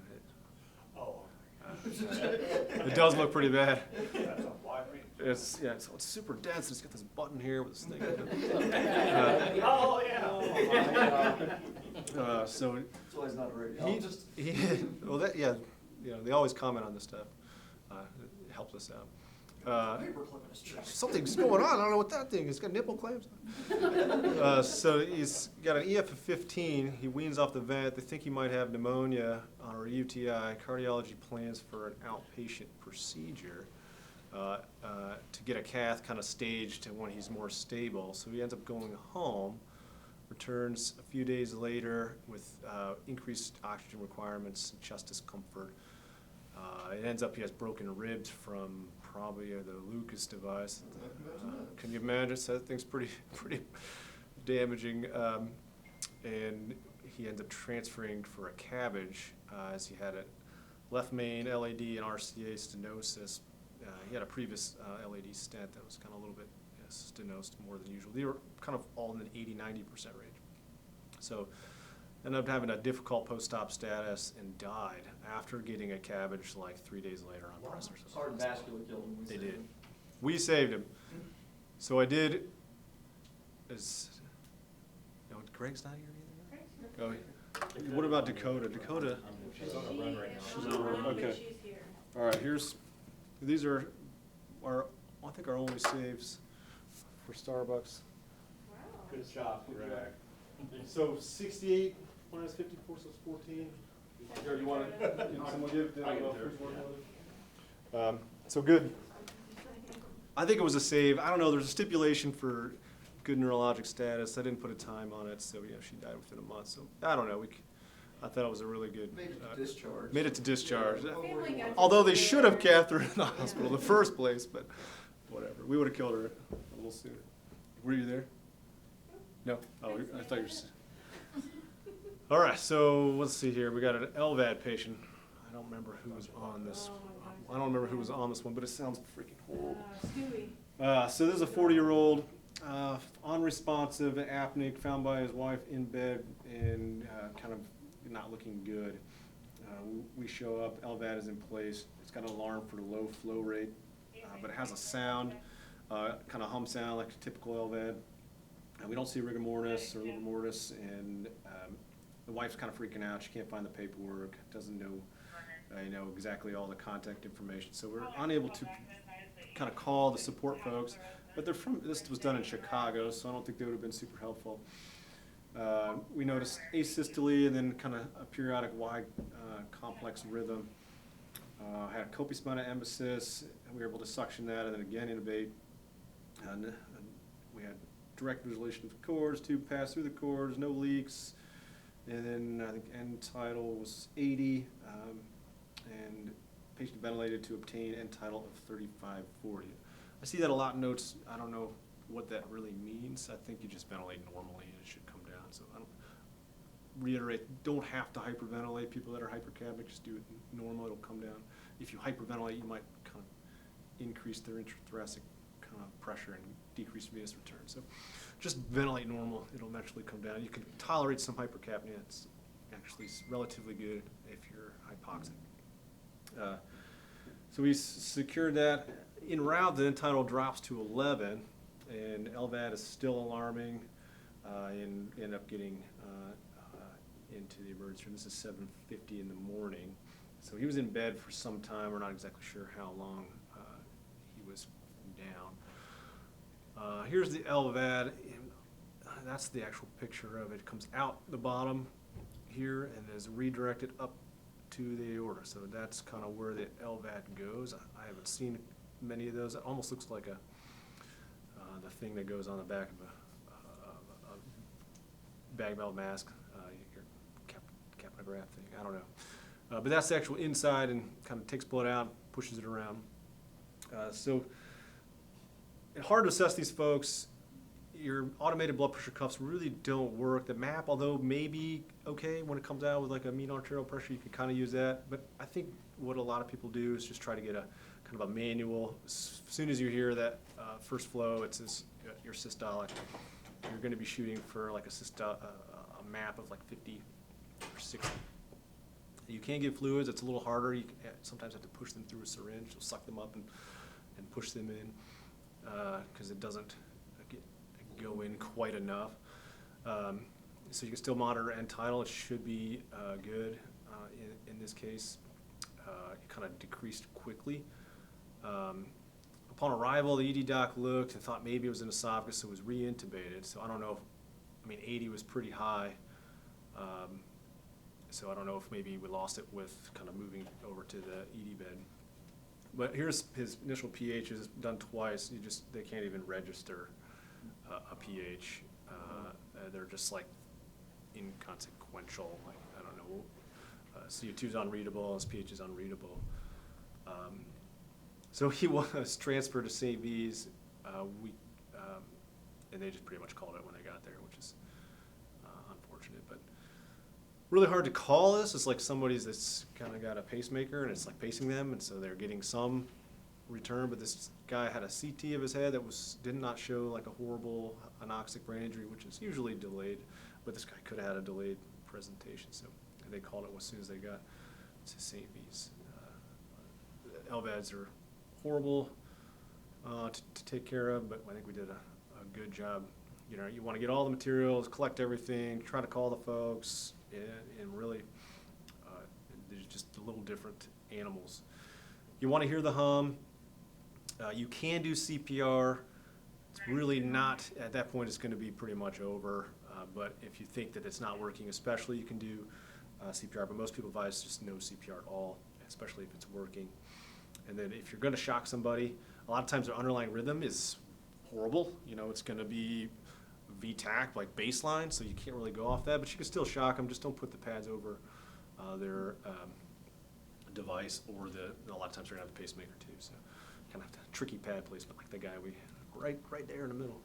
Oh. It does look pretty bad. That's a wide range. It's super dense. It's got this button here with this thing. Oh, yeah. So That's why he's not a radiologist. well, they always comment on this stuff. helps us out. Paperclip in his chest. Something's going on. I don't know what that thing is. It's got nipple clamps. So he's got an EF of 15. He weans off the vent. They think he might have pneumonia or UTI. Cardiology plans for an outpatient procedure to get a cath kind of staged when he's more stable. So he ends up going home, returns a few days later with increased oxygen requirements and chest discomfort. It ends up he has broken ribs from probably the Lucas device. Can you imagine? So that thing's pretty damaging. And he ends up transferring for a cabbage as he had a left main LAD and RCA stenosis. He had a previous LAD stent that was kind of a little bit stenosed more than usual. They were kind of all in the 80-90% range. So ended up having a difficult post-op status and died after getting a cabbage like 3 days later on pressors. Heart and vascular killed him. They did. We saved him. So I did, Greg's not here either? Oh, what about Dakota? Dakota? She's on a run right now. She's on a run. Okay. She's here. All right, these are I think our only saves for Starbucks. Wow. Good job, good job. So 68 minus 54, so it's 14. Here, you want to, someone give? So good. I think it was a save. I don't know, there's a stipulation for good neurologic status. I didn't put a time on it, so she died within a month. So I don't know. I thought it was a really good. Made it to discharge. Made it to discharge. Family got to Although they see should her. have kept her in the hospital in the first place, but whatever. We would have killed her a little sooner. Were you there? No? Oh, I thought you were. All right, so let's see here. We got an LVAD patient. I don't remember who was on this. Oh my gosh. I don't remember who was on this one, but it sounds freaking horrible. Stewie. So this is a 40-year-old, unresponsive, apneic, found by his wife in bed and kind of not looking good. We show up, LVAD is in place. It's got an alarm for the low flow rate, but it has a sound, kind of hum sound like a typical LVAD. We don't see rigor mortis or livor mortis, and the wife's kind of freaking out. She can't find the paperwork, doesn't know exactly all the contact information. So we're unable to kind of call the support folks, but this was done in Chicago, so I don't think they would have been super helpful. We noticed asystole and then kind of a periodic Y complex rhythm. Had a copious amount of emesis, and we were able to suction that and then again intubate. And we had direct visualization of the cords, tube pass through the cords, no leaks. And then I think end tidal was 80, and patient ventilated to obtain end tidal of 3540. I see that a lot in notes. I don't know what that really means. I think you just ventilate normally and it should come down. So I don't reiterate, don't have to hyperventilate. People that are hypercabic, just do it normal, it'll come down. If you hyperventilate, you might kind of increase their intrathoracic kind of pressure and decrease venous return. So just ventilate normal, it'll eventually come down. You can tolerate some hypercapnia. It's actually relatively good if you're hypoxic. So we secured that. En route, the end tidal drops to 11, and LVAD is still alarming, and end up getting into the emergency room. This is 7:50 in the morning. So he was in bed for some time. We're not exactly sure how long he was down. Here's the LVAD. That's the actual picture of it. It comes out the bottom here and is redirected up to the aorta. So that's kind of where the LVAD goes. I haven't seen many of those. It almost looks like the thing that goes on the back of a bag valve mask, your capnograph thing. I don't know. But that's the actual inside and kind of takes blood out, pushes it around. So it's hard to assess these folks. Your automated blood pressure cuffs really don't work. The map, although maybe okay when it comes out with like a mean arterial pressure, you can kind of use that. But I think what a lot of people do is just try to get a kind of a manual. As soon as you hear that first flow, it's your systolic. You're going to be shooting for like a map of like 50 or 60. You can give fluids. It's a little harder. You sometimes have to push them through a syringe. You'll suck them up and push them in because it doesn't go in quite enough. So you can still monitor end tidal. It should be good in this case. It kind of decreased quickly. Upon arrival, the ED doc looked and thought maybe it was an esophagus, so was re-intubated. So I don't know if, 80 was pretty high. So I don't know if maybe we lost it with kind of moving over to the ED bed. But here's his initial pH is done twice. They can't even register a pH. They're just like inconsequential. Like, I don't know. CO2 is unreadable, his pH is unreadable. So he was transferred to St. V's, and they just pretty much called it when they got there, which is unfortunate. But really hard to call this. It's like somebody's that's kind of got a pacemaker, and it's like pacing them, and so they're getting some return. But this guy had a CT of his head that did not show like a horrible anoxic brain injury, which is usually delayed. But this guy could have had a delayed presentation, so they called it as soon as they got to St. V's. LVADs are horrible to take care of, but I think we did a good job. You know, you want to get all the materials, collect everything, try to call the folks, and really, they're just a little different animals. You want to hear the hum. You can do CPR. It's really not, at that point, it's going to be pretty much over. But if you think that it's not working, especially, you can do CPR. But most people advise just no CPR at all, especially if it's working. And then if you're going to shock somebody, a lot of times their underlying rhythm is horrible. You know, it's going to be VTAC, like baseline, so you can't really go off that. But you can still shock them. Just don't put the pads over their device, or a lot of times they're going to have a pacemaker too. So kind of have tricky pad placement, like the guy right there in the middle.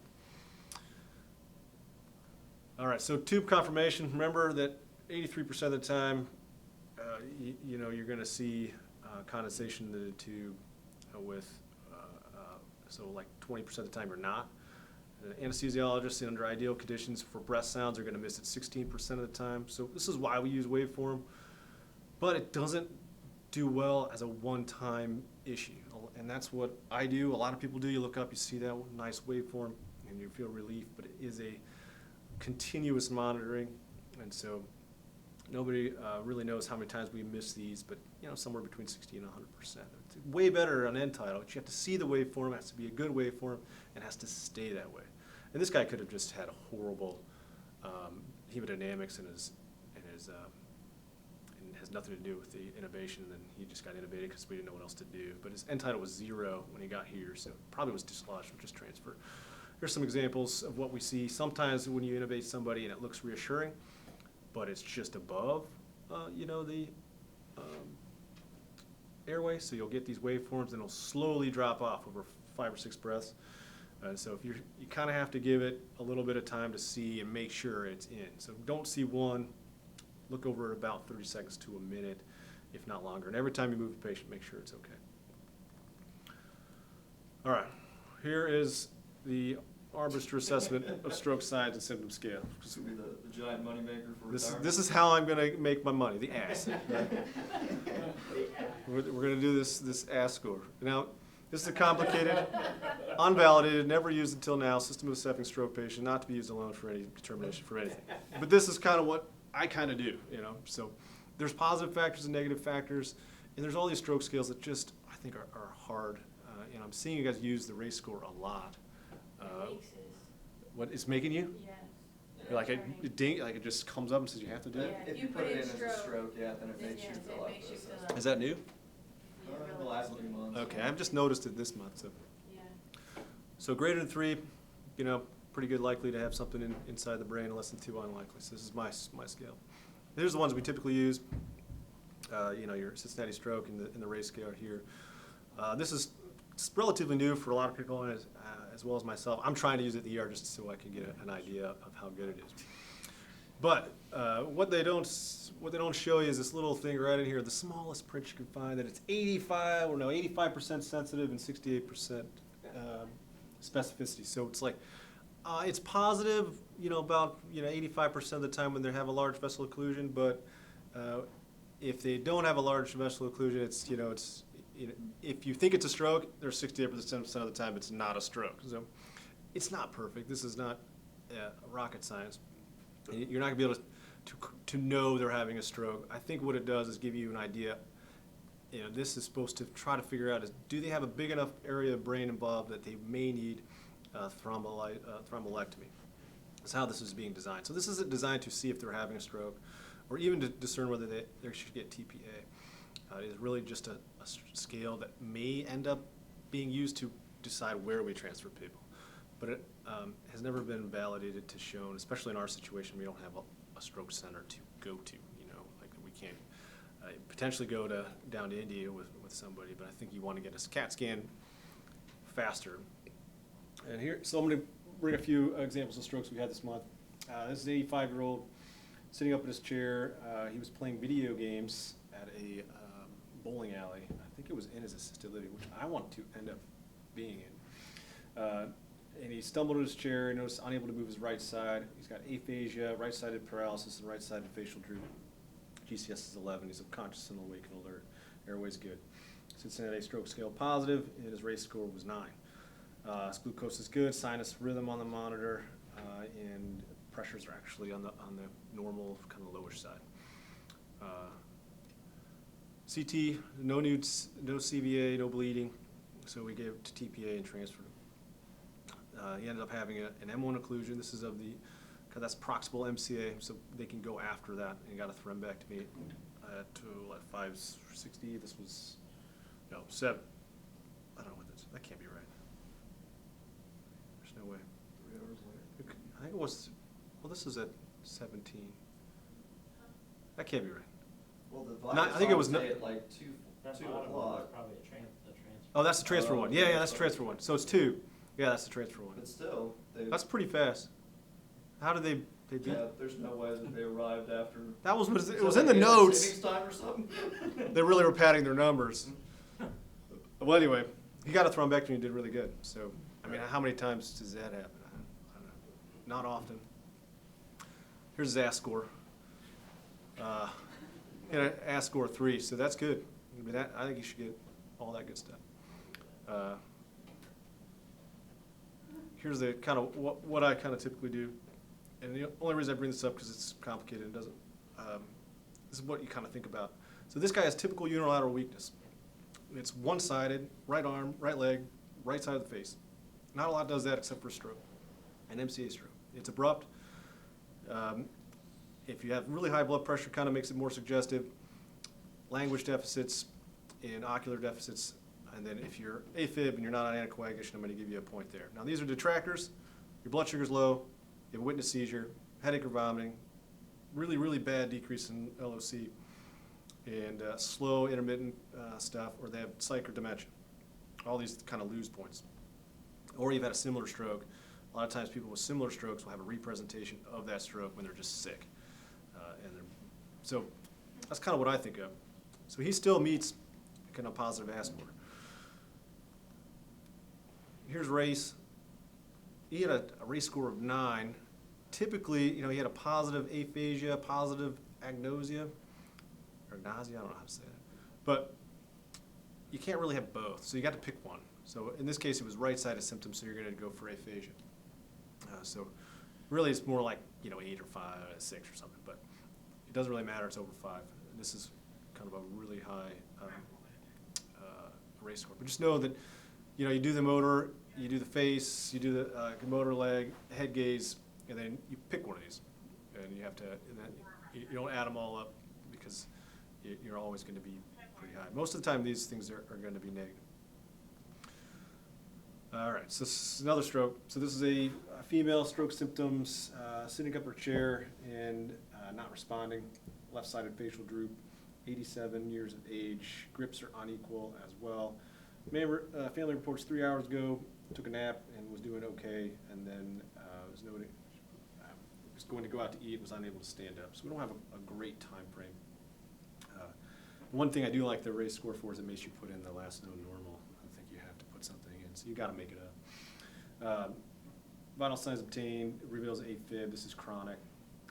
All right, so tube conformation. Remember that 83% of the time, you know, you're going to see condensation in the tube so like 20% of the time you're not. Anesthesiologists under ideal conditions for breath sounds are going to miss it 16% of the time. So this is why we use waveform, but it doesn't do well as a one-time issue. And that's what I do. A lot of people do. You look up, you see that nice waveform, and you feel relief, but it is a continuous monitoring. And so nobody really knows how many times we miss these, but you know, somewhere between 60 and 100%. It's way better on end tidal. You have to see the waveform. It has to be a good waveform, and has to stay that way. And this guy could have just had a horrible hemodynamics and has nothing to do with the intubation. And then he just got intubated because we didn't know what else to do. But his end tidal was 0 when he got here, so probably was dislodged, which is transfer. Here's some examples of what we see. Sometimes when you intubate somebody and it looks reassuring, but it's just above, you know, the airway. So you'll get these waveforms, and it'll slowly drop off over 5 or 6 breaths. So if you kind of have to give it a little bit of time to see and make sure it's in. So don't see one. Look over at about 30 seconds to a minute, if not longer. And every time you move the patient, make sure it's okay. All right, here is the Arbiter assessment of stroke signs and symptom scale. This would be the giant moneymaker for retirement. This is how I'm going to make my money, the ass. We're going to do this ass score. Now, this is a complicated, unvalidated, never used until now system of assessing stroke patient, not to be used alone for any determination for anything. But this is kind of what I kind of do, you know. So there's positive factors and negative factors, and there's all these stroke scales that just, I think, are hard. And I'm seeing you guys use the race score a lot. What is making you? Yes. Like it just comes up and says you have to do it? If you put it in as a stroke, yeah, then it makes you fill out the assessment. Is that new? The last few months. Okay, I've just noticed it this month. Yeah. So greater than 3, you know, pretty good likely to have something inside the brain, less than 2 unlikely. So this is my scale. Here's the ones we typically use. You know, your Cincinnati stroke in the race scale here. This is relatively new for a lot of people, as well as myself. I'm trying to use it in the ER just so I can get an idea of how good it is. But what they don't show you is this little thing right in here, the smallest print you can find, that it's 85% sensitive and 68% specificity. So it's like it's positive, you know, about 85% of the time when they have a large vessel occlusion. But if they don't have a large vessel occlusion, it's if you think it's a stroke, there's 68% of the time it's not a stroke. So it's not perfect. This is not rocket science. You're not going to be able to know they're having a stroke. I think what it does is give you an idea this is supposed to try to figure out is, do they have a big enough area of brain involved that they may need thrombolectomy? That's how this is being designed. So this isn't designed to see if they're having a stroke or even to discern whether they should get TPA. It is really just a scale that may end up being used to decide where we transfer people. But it has never been validated to shown, especially in our situation, we don't have a stroke center to go to. Like we can't potentially go down to India with somebody, but I think you want to get a CAT scan faster. And here, so I'm going to bring a few examples of strokes we had this month. This is an 85-year-old sitting up in his chair. He was playing video games at a bowling alley. I think it was in his assisted living, which I want to end up being in. And he stumbled in his chair and noticed unable to move his right side. He's got aphasia, right-sided paralysis, and right-sided facial droop. GCS is 11. He's unconscious and awake and alert. Airway's good. Cincinnati stroke scale positive, and his race score was 9. His glucose is good, sinus rhythm on the monitor, and pressures are actually on the normal, kind of lowish side. CT, no CVA, no bleeding, so we gave it to TPA and transferred him. He ended up having an M1 occlusion. This is that's proximal MCA, so they can go after that. And he got a thrombectomy at 560. This was 7. I don't know what this. That can't be right. There's no way. 3 hours later. I think it was. Well, this is at 17. That can't be right. Well, the I think it was say at like 2 That 2 bottom one was o'clock. probably a transfer. Oh, that's the transfer Oh, one. yeah, Yeah, that's the sorry. transfer one. So it's 2. Yeah, that's the transfer one. But still, That's pretty fast. How did they beat? yeah, there's no way that they arrived after. That was Is it that was in the like daylight notes. savings time or something? They really were padding their numbers. Well, anyway, he got a thrombectomy and did really good. So, I mean, how many times does that happen? I don't know. Not often. Here's his AST score. He had an AST score 3, so that's good. I mean, I think you should get all that good stuff. Here's the kind of what I kind of typically do. And the only reason I bring this up because it's complicated and doesn't, this is what you kind of think about. So this guy has typical unilateral weakness. It's one-sided, right arm, right leg, right side of the face. Not a lot does that except for a stroke, an MCA stroke. It's abrupt. If you have really high blood pressure, kind of makes it more suggestive. Language deficits and ocular deficits. And then if you're AFib and you're not on anticoagulation, I'm going to give you a point there. Now these are detractors. Your blood sugar's low. You have a witness seizure, headache or vomiting, really, really bad decrease in LOC, and slow intermittent stuff, or they have psych or dementia. All these kind of lose points. Or you've had a similar stroke. A lot of times people with similar strokes will have a representation of that stroke when they're just sick. So that's kind of what I think of. So he still meets kind of positive AST score. Here's race. He had a race score of 9. Typically, he had a positive aphasia, positive agnosia, or nausea, I don't know how to say that. But you can't really have both, so you got to pick one. So in this case, it was right-sided symptoms, so you're going to go for aphasia. So really, it's more like 8 or 5, 6 or something, but it doesn't really matter. It's over 5. This is kind of a really high race score. But just know that you do the motor, you do the face, you do the motor leg, head gaze, and then you pick one of these, and you have to. And then you don't add them all up because you're always going to be pretty high. Most of the time, these things are going to be negative. All right, so this is another stroke. So this is a female, stroke symptoms, sitting up her chair and not responding, left-sided facial droop, 87 years of age, grips are unequal as well. Family reports 3 hours ago, took a nap and was doing okay, and then was noted, was going to go out to eat, was unable to stand up. So we don't have a great time frame. One thing I do like the race score for is it makes you put in the last known normal. I think you have to put something in, so you got to make it up. Vital signs obtained, reveals AFib, this is chronic,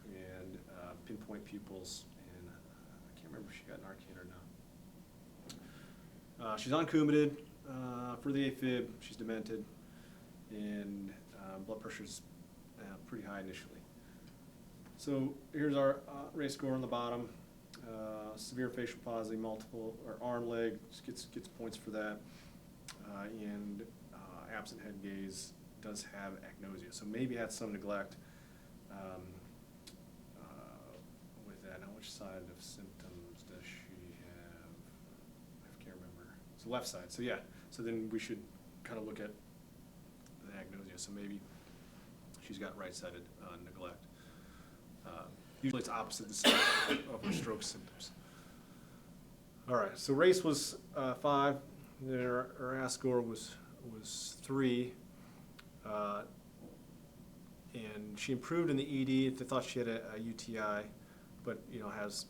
and pinpoint pupils, and I can't remember if she got an arcane or not. She's uncoumated for the AFib, she's demented, and blood pressure's pretty high initially. So here's our race score on the bottom. Severe facial palsy, multiple, or arm, leg, gets points for that. And absent head gaze, does have agnosia, so maybe had some neglect with that. Now, which side of symptoms does she have? I can't remember. It's the left side, so yeah. So then we should kind of look at the agnosia, so maybe she's got right-sided neglect. Usually it's opposite the side of her stroke symptoms. All right, so race was 5, then her ASC score was 3, and she improved in the ED. They thought she had a UTI, but has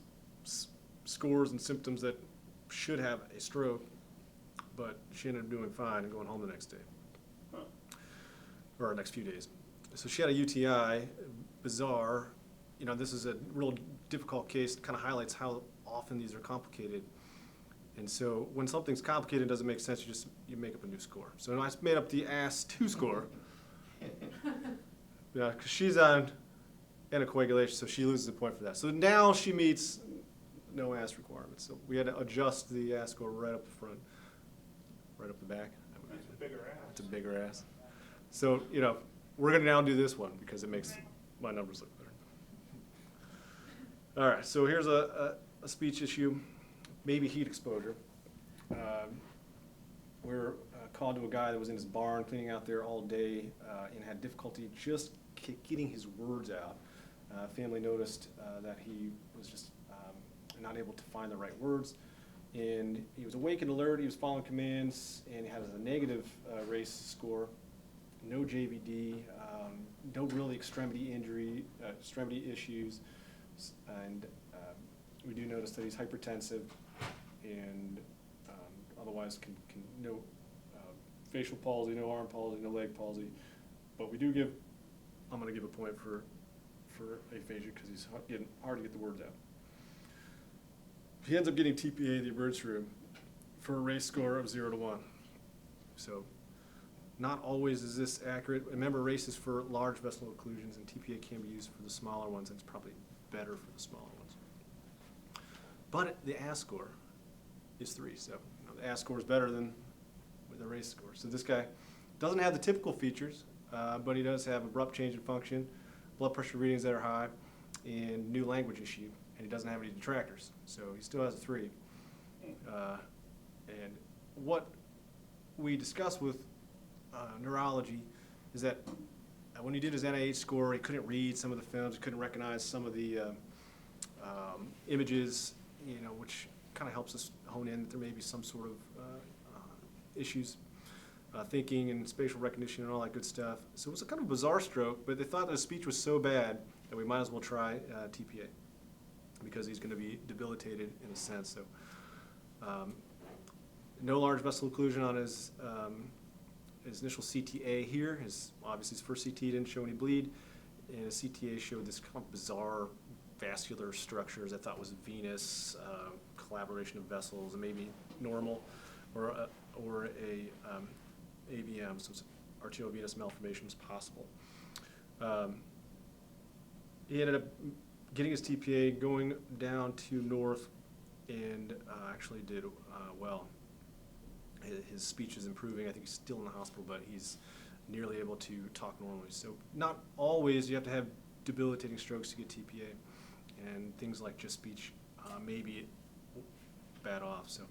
scores and symptoms that should have a stroke, but she ended up doing fine and going home the next day, or next few days. So she had a UTI, bizarre. This is a real difficult case. It kind of highlights how often these are complicated. And so when something's complicated, it doesn't make sense, you make up a new score. So I made up the ASC2 score. Yeah, because she's on anticoagulation, so she loses a point for that. So now she meets no ASC requirements. So we had to adjust the ASC score right up the front, right up the back. That's a bigger ass. It's a bigger ass. So, we're going to now do this one because it makes my numbers look better. All right, so here's a speech issue, maybe heat exposure. We're called to a guy that was in his barn cleaning out there all day and had difficulty just getting his words out. Family noticed that he was just not able to find the right words. And he was awake and alert, he was following commands, and he had a negative race score, no JVD, no really extremity injury, extremity issues, and we do notice that he's hypertensive, and otherwise no facial palsy, no arm palsy, no leg palsy, but we do I'm going to give a point for aphasia because he's getting hard to get the words out. He ends up getting TPA in the emergency room for a race score of 0 to 1. So not always is this accurate. Remember, race is for large vessel occlusions, and TPA can be used for the smaller ones, and it's probably better for the smaller ones. But the ASC score is 3, so the ASC score is better than the race score. So this guy doesn't have the typical features, but he does have abrupt change in function, blood pressure readings that are high, and new language issue, and he doesn't have any detractors, so he still has a 3. And what we discussed with neurology is that when he did his NIH score, he couldn't read some of the films, he couldn't recognize some of the images, which kind of helps us hone in that there may be some sort of issues, thinking and spatial recognition and all that good stuff. So it was a kind of bizarre stroke, but they thought that his speech was so bad that we might as well try TPA because he's going to be debilitated in a sense. So no large vessel occlusion on his initial CTA here. Obviously his first CT didn't show any bleed, and his CTA showed this kind of bizarre vascular structures I thought was venous, collaboration of vessels, and maybe normal, or a AVM, so arteriovenous malformation was possible. He ended up getting his TPA, going down to north, and actually did well. His speech is improving. I think he's still in the hospital, but he's nearly able to talk normally. So not always you have to have debilitating strokes to get TPA, and things like just speech may be bad off. So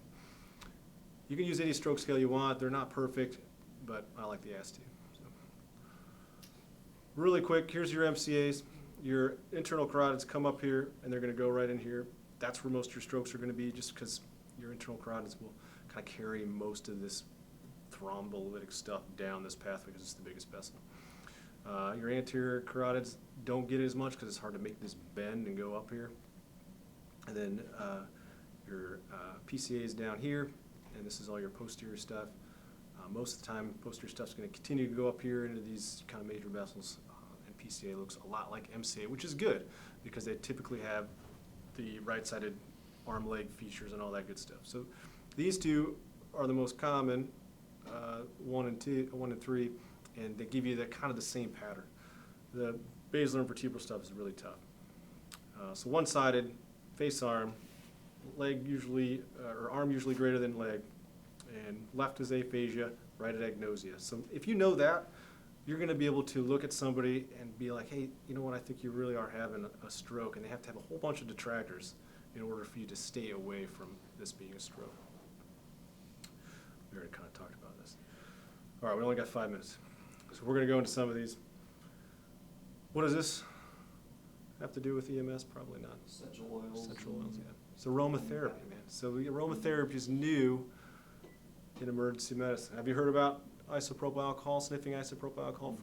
you can use any stroke scale you want. They're not perfect, but I like the AST. So really quick, here's your MCAs. Your internal carotids come up here, and they're going to go right in here. That's where most of your strokes are going to be, just because your internal carotids will kind of carry most of this thrombolytic stuff down this pathway because it's the biggest vessel. Your anterior carotids don't get as much because it's hard to make this bend and go up here. And then your PCA is down here, and this is all your posterior stuff. Most of the time, posterior stuff is going to continue to go up here into these kind of major vessels, and PCA looks a lot like MCA, which is good because they typically have the right-sided arm-leg features and all that good stuff. So these two are the most common, 1 and 3, and they give you kind of the same pattern. The basilar and vertebral stuff is really tough. So one-sided face arm leg usually, or arm usually greater than leg, and left is aphasia, right is agnosia. So if you know that, you're going to be able to look at somebody and be like, hey, you know what, I think you really are having a stroke, and they have to have a whole bunch of detractors in order for you to stay away from this being a stroke. We already kind of talked about this. All right, we only got 5 minutes. So we're going to go into some of these. What does this have to do with EMS? Probably not. Essential oils. Essential oils, yeah. It's aromatherapy, man. So the aromatherapy is new in emergency medicine. Have you heard about isopropyl alcohol, sniffing isopropyl alcohol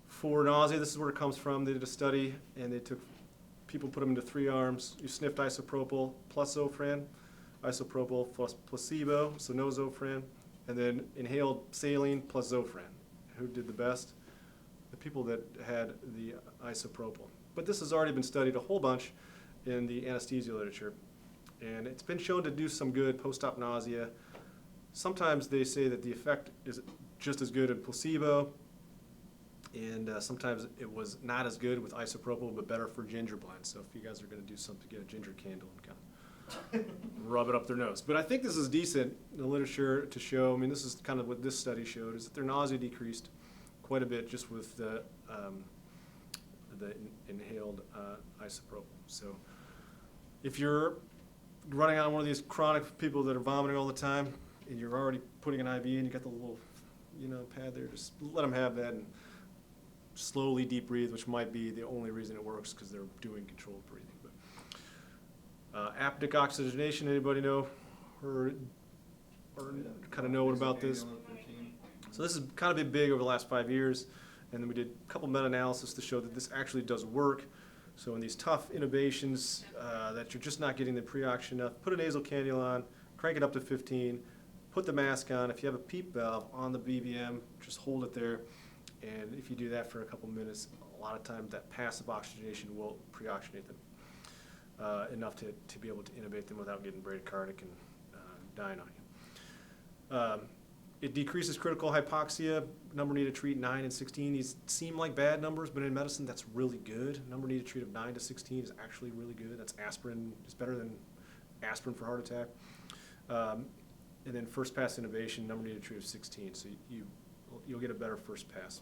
for nausea? This is where it comes from. They did a study, and they took people, put them into 3 arms. You sniffed isopropyl plus Zofran, isopropyl plus placebo, so no Zofran, and then inhaled saline plus Zofran. Who did the best? The people that had the isopropyl. But this has already been studied a whole bunch in the anesthesia literature, and it's been shown to do some good post-op nausea. Sometimes they say that the effect is just as good in placebo, and sometimes it was not as good with isopropyl, but better for ginger blend. So if you guys are going to do something, get a ginger candle and kind of rub it up their nose. But I think this is decent in the literature to show. I mean, this is kind of what this study showed, is that their nausea decreased quite a bit just with the inhaled isopropyl. So if you're running on one of these chronic people that are vomiting all the time, and you're already putting an IV in, you got the little, pad there, just let them have that and slowly deep breathe, which might be the only reason it works, because they're doing controlled breathing. But apneic oxygenation, anybody know or kind of know what about this? So this has kind of been big over the last 5 years, and then we did a couple meta-analysis to show that this actually does work. So in these tough intubations that you're just not getting the pre-oxygen enough, put a nasal cannula on, crank it up to 15, put the mask on. If you have a PEEP valve on the BVM, just hold it there. And if you do that for a couple minutes, a lot of times that passive oxygenation will pre-oxygenate them enough to be able to intubate them without getting bradycardic and dying on you. It decreases critical hypoxia. Number needed to treat 9 and 16. These seem like bad numbers, but in medicine, that's really good. Number needed to treat of 9 to 16 is actually really good. That's aspirin. It's better than aspirin for heart attack. And then first pass intubation, number needed to treat of 16. So you'll get a better first pass.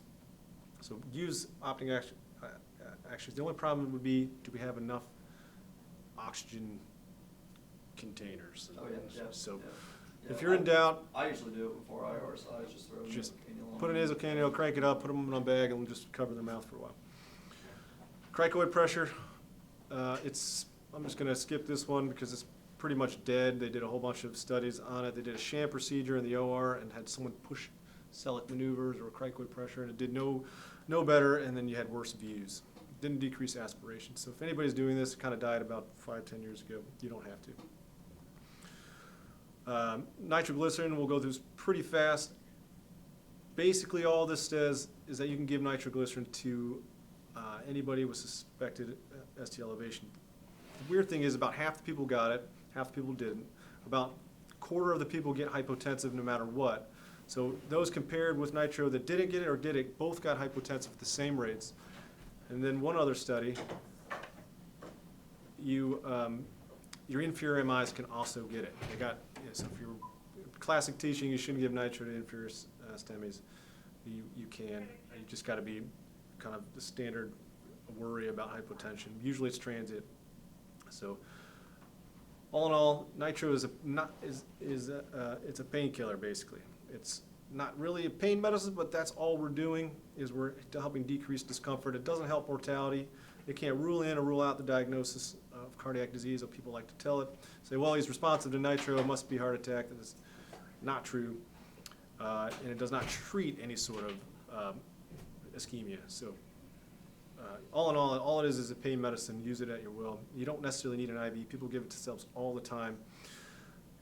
So use opting actions. The only problem would be, do we have enough oxygen containers? Oh, yeah. So Yeah, if you're in doubt, I usually do it before IR, so I just throw a just nasal cannula on. put a nasal cannula, crank it up, put them in a bag, and just cover their mouth for a while. Cricoid pressure, I'm just going to skip this one because it's pretty much dead. They did a whole bunch of studies on it. They did a sham procedure in the OR and had someone push Selleck maneuvers or cricoid pressure, and it did no better, and then you had worse views. Didn't decrease aspiration. So if anybody's doing this, it kind of died about 5-10 years ago. You don't have to. Nitroglycerin, we'll go through this pretty fast. Basically, all this says is that you can give nitroglycerin to anybody with suspected ST elevation. The weird thing is about half the people got it, half the people didn't. About a quarter of the people get hypotensive no matter what. So those compared with nitro that didn't get it or did it, both got hypotensive at the same rates. And then one other study, your inferior MIs can also get it. They got, so if you're classic teaching, you shouldn't give nitro to inferior STEMIs. You can. You just got to be kind of the standard worry about hypotension. Usually it's transient. So all in all, nitro is it's a painkiller basically. It's not really a pain medicine, but that's all we're doing is we're helping decrease discomfort. It doesn't help mortality. It can't rule in or rule out the diagnosis of cardiac disease, or people like to tell it. Say, well, he's responsive to nitro, it must be heart attack. That is not true. And it does not treat any sort of ischemia. So all in all it is a pain medicine. Use it at your will. You don't necessarily need an IV. People give it to themselves all the time.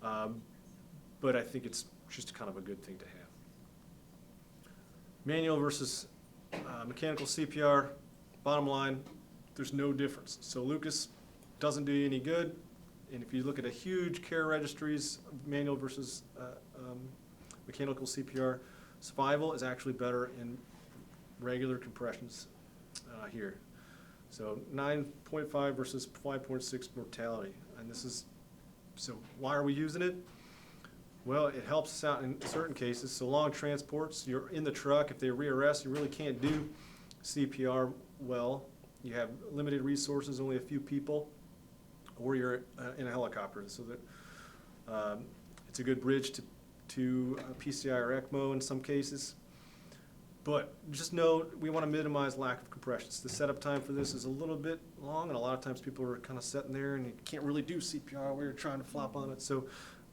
But I think it's just kind of a good thing to have. Manual versus mechanical CPR, bottom line, there's no difference. So Lucas doesn't do you any good. And if you look at a huge care registries, manual versus mechanical CPR, survival is actually better in regular compressions here. So 9.5 versus 5.6 mortality. And this is So why are we using it? Well, it helps us out in certain cases. So long transports, you're in the truck, if they rearrest, you really can't do CPR well. You have limited resources, only a few people, or you're in a helicopter. So that it's a good bridge to PCI or ECMO in some cases. But just know we want to minimize lack of compressions. The setup time for this is a little bit long, and a lot of times people are kind of sitting there and you can't really do CPR while you're trying to flop on it. So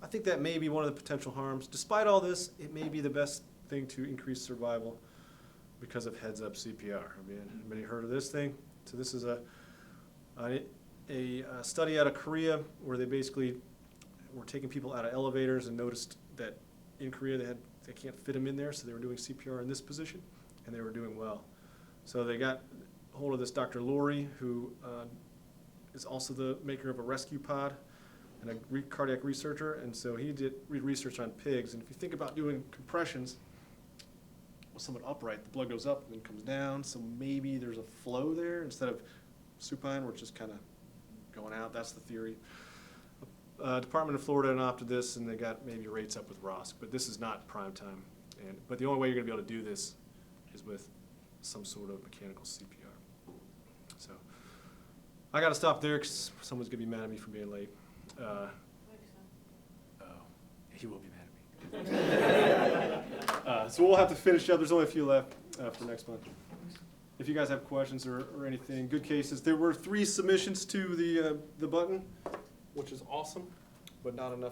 I think that may be one of the potential harms. Despite all this, it may be the best thing to increase survival because of heads-up CPR. I mean, anybody heard of this thing? So this is a study out of Korea where they basically were taking people out of elevators and noticed that in Korea they can't fit them in there, so they were doing CPR in this position, and they were doing well. So they got hold of this Dr. Laurie, who is also the maker of a rescue pod and a cardiac researcher, and so he did research on pigs. And if you think about doing compressions with someone upright, the blood goes up and then comes down, so maybe there's a flow there instead of supine, where it's just kind of going out. That's the theory. Department of Florida adopted this, and they got maybe rates up with ROSC, but this is not prime time. But the only way you're going to be able to do this is with some sort of mechanical CPR. So I got to stop there because someone's going to be mad at me for being late. Oh, he will be mad at me. So we'll have to finish up. There's only a few left for next month. If you guys have questions or anything, good cases. There were 3 submissions to the button, which is awesome, but not enough